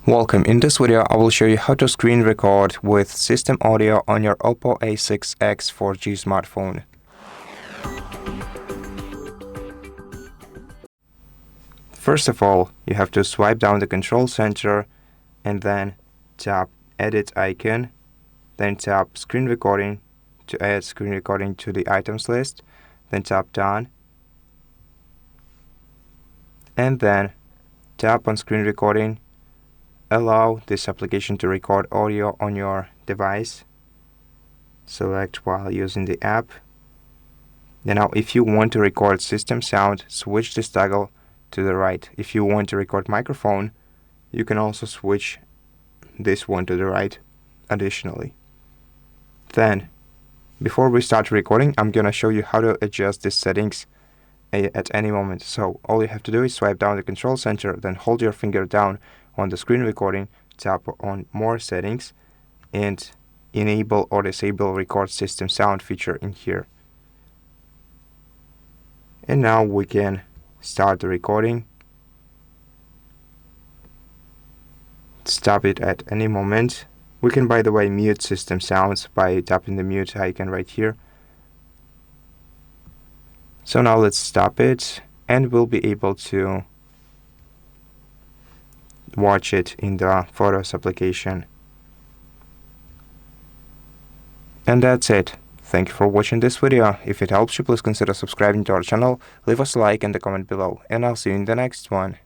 Welcome. In this video, I will show you how to screen record with system audio on your OPPO A6x 4G smartphone. First of all, you have to swipe down the control center and then tap Edit icon, then tap Screen Recording to add screen recording to the items list, then tap Done, and then tap on Screen Recording. Allow this application to record audio on your device. Select while using the app. Now, if you want to record system sound, switch this toggle to the right. If you want to record microphone, you can also switch this one to the right additionally. Then, before we start recording, I'm gonna show you how to adjust these settings at any moment. So all you have to do is swipe down the control center, then hold your finger down on the screen recording, tap on More Settings, and enable or disable Record System Sound feature in here. And now we can start the recording. Stop it at any moment. We can, by the way, mute system sounds by tapping the mute icon right here. So now let's stop it, and we'll be able to watch it in the Photos application. And that's it. Thank you for watching this video. If it helps you, please consider subscribing to our channel, leave us a like and a comment below, and I'll see you in the next one.